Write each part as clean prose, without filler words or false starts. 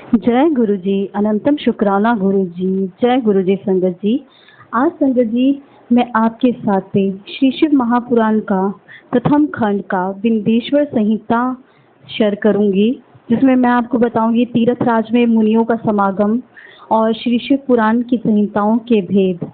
जय गुरु जी, अनंतम शुक्राना गुरु जी। जय गुरु जी संगत जी। आज संगत जी मैं आपके साथ में श्री शिव महापुराण का प्रथम खंड का विंध्येश्वर संहिता शेयर करूंगी, जिसमें मैं आपको बताऊंगी तीर्थ राज में मुनियों का समागम और श्री शिव पुराण की संहिताओं के भेद।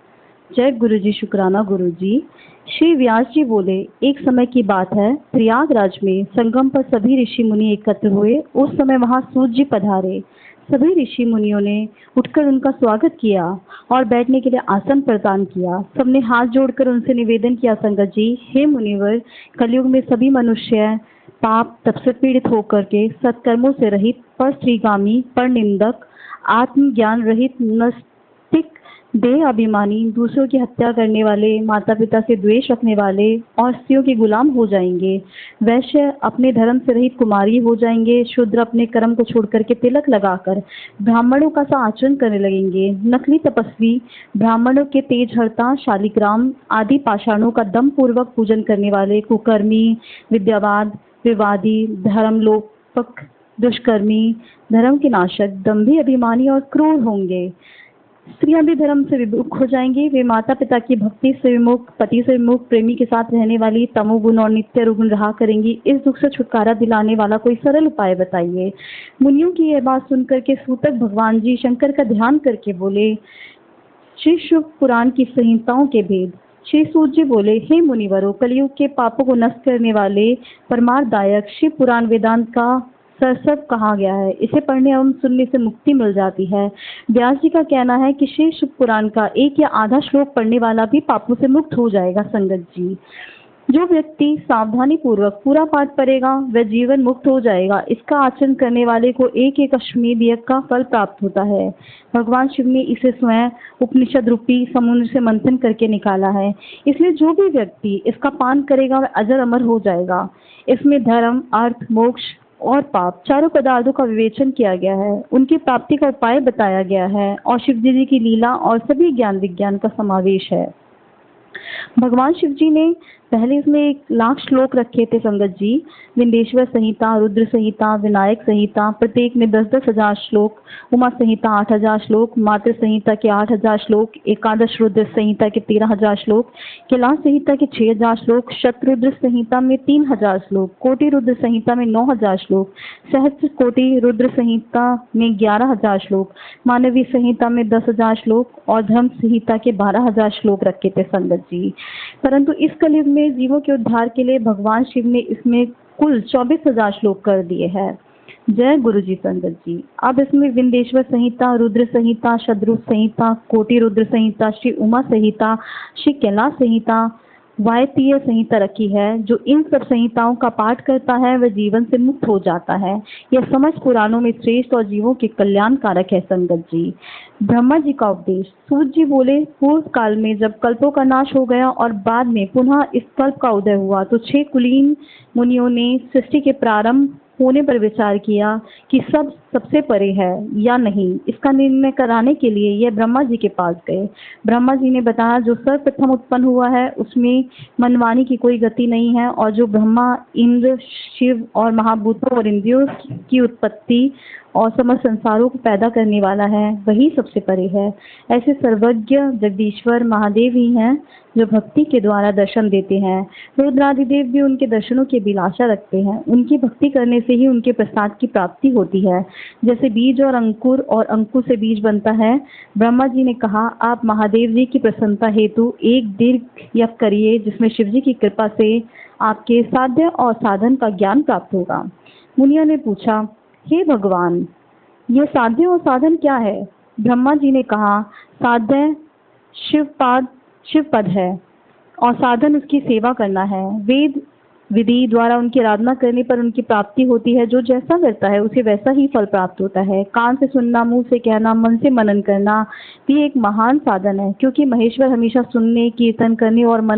जय गुरु जी, शुक्राना गुरु जी। श्री व्यास जी बोले, एक समय की बात है, प्रयागराज में संगम पर सभी ऋषि मुनि एकत्र हुए। उस समय वहां सूत जी पधारे। सभी ऋषि मुनियों ने उठकर उनका स्वागत किया और बैठने के लिए आसन प्रदान किया। सबने हाथ जोड़कर उनसे निवेदन किया, संगत जी, हे मुनिवर, कलयुग में सभी मनुष्य पाप तप से पीड़ित होकर के सत्कर्मों से रहित, पर स्त्रीगामी, पर निंदक, आत्मज्ञान रहित, नस्तिक, देह अभिमानी, दूसरों की हत्या करने वाले, माता पिता से द्वेष रखने वाले और स्त्रियों के गुलाम हो जाएंगे। वैश्य अपने धर्म से रहित कुमारी हो जाएंगे। शूद्र अपने कर्म को छोड़ करके तिलक लगाकर ब्राह्मणों का सा आचरण करने लगेंगे। नकली तपस्वी, ब्राह्मणों के तेजहर्ता, शालिग्राम आदि पाषाणों का दम पूर्वक पूजन करने वाले, कुकर्मी, विद्यावाद, विवादी, धर्मलोपक, दुष्कर्मी, धर्म के नाशक, दंभी, अभिमानी और क्रूर होंगे। स्त्रियां भी धर्म से विमुख हो जाएंगी। वे माता पिता की भक्ति से विमुख, पति से विमुख, प्रेमी के साथ रहने वाली, तमोगुण और नित्य रुगुण रहा करेंगी। इस दुख से छुटकारा दिलाने वाला कोई सरल उपाय बताइए। मुनियों की यह बात सुनकर के सूतक भगवान जी शंकर का ध्यान करके बोले, श्री शिव पुराण की संहिताओं के भेद। श्री सूत जी बोले, हे मुनिवरों, कलयुग के पापों को नष्ट करने वाले परमार्थदायक शिव पुराण वेदांत का सरसब कहा गया है। इसे पढ़ने एवं सुनने से मुक्ति मिल जाती है। व्यास जी का कहना है कि श्री शिव पुराण का एक या आधा श्लोक पढ़ने वाला भी पापों से मुक्त हो जाएगा। संगत जी, जो व्यक्ति सावधानी पूर्वक पूरा पाठ पढ़ेगा वह जीवन मुक्त हो जाएगा। इसका आचरण करने वाले को एक एक अश्वमेध यज्ञ का फल प्राप्त होता है। भगवान शिव ने इसे स्वयं उपनिषद रूपी समुद्र से मंथन करके निकाला है। इसलिए जो भी व्यक्ति इसका पान करेगा वह अजर अमर हो जाएगा। इसमें धर्म, अर्थ, मोक्ष और पाप चारों पदार्थों का विवेचन किया गया है। उनकी प्राप्ति का उपाय बताया गया है और शिव जी की लीला और सभी ज्ञान विज्ञान का समावेश है। भगवान शिव जी ने पहले इसमें 1,00,000 श्लोक रखे थे। संगत जी, विंध्येश्वर संहिता, रुद्र संहिता, विनायक संहिता, प्रत्येक में 10-10 हजार श्लोक, उमा संहिता 8,000 श्लोक, मातृ संहिता के 8,000 श्लोक, एकादश रुद्र संहिता के 13,000 श्लोक, कैलाश संहिता के 6,000 श्लोक, शतरुद्र संहिता में 3,000 श्लोक, कोटि रुद्र संहिता में 9,000 श्लोक, सहस्त्र कोटि रुद्र संहिता में 11,000 श्लोक, मानवीय संहिता में 10,000 श्लोक और धर्म संहिता के 12,000 श्लोक रखे थे। संगत जी, परंतु इस कलयुग में जीवों के उद्धार के लिए भगवान शिव ने इसमें कुल 24,000 श्लोक कर दिए हैं। जय गुरु जी संगत जी। अब इसमें विंध्येश्वर संहिता, रुद्र संहिता, शतरुद्र संहिता, कोटि रुद्र संहिता, श्री उमा संहिता, श्री कैलाश संहिता, वायतीय संहिता रखी है। जो इन सब संहिताओं का पाठ करता है वह जीवन से मुक्त हो जाता है। यह समस्त पुराणों में श्रेष्ठ और जीवों के कल्याण कारक है। संगत जी, ब्रह्मा जी का उपदेश। सूत जी बोले, पूर्व काल में जब कल्पों का नाश हो गया और बाद में पुनः इस कल्प का उदय हुआ तो 6 कुलीन मुनियों ने सृष्टि के प्रारंभ होने पर विचार किया कि सबसे परे है या नहीं। इसका निर्णय कराने के लिए यह ब्रह्मा जी के पास गए। ब्रह्मा जी ने बताया, जो सर्वप्रथम उत्पन्न हुआ है उसमें मनमानी की कोई गति नहीं है और जो ब्रह्मा, इंद्र, शिव और महाभूतों और इंद्रियों की उत्पत्ति और समस्त संसारों को पैदा करने वाला है वही सबसे परे है। ऐसे सर्वज्ञ जगदीश्वर महादेव ही हैं जो भक्ति के द्वारा दर्शन देते हैं। रुद्रादिदेव भी उनके दर्शनों की अभिलाषा रखते हैं। उनकी भक्ति करने से ही उनके प्रसाद की प्राप्ति होती है। जैसे बीज और अंकुर से बीज बनता है। ब्रह्मा जी ने कहा, आप महादेव जी की प्रसन्नता हेतु एक दीर्घ यज्ञ करिए, जिसमें शिव जी की कृपा से आपके साध्य और साधन का ज्ञान प्राप्त होगा। मुनियों ने पूछा, हे भगवान, ये साध्य और साधन क्या है? ब्रह्मा जी ने कहा, साध्य शिव पद है और साधन उसकी सेवा करना है। वेद विधि द्वारा उनकी आराधना करने पर उनकी प्राप्ति होती है। जो जैसा करता है उसे वैसा ही फल प्राप्त होता है। कान से सुनना, मुंह से कहना, मन से मनन करना भी एक महान साधन है, क्योंकि महेश्वर हमेशा सुनने, कीर्तन करने और मन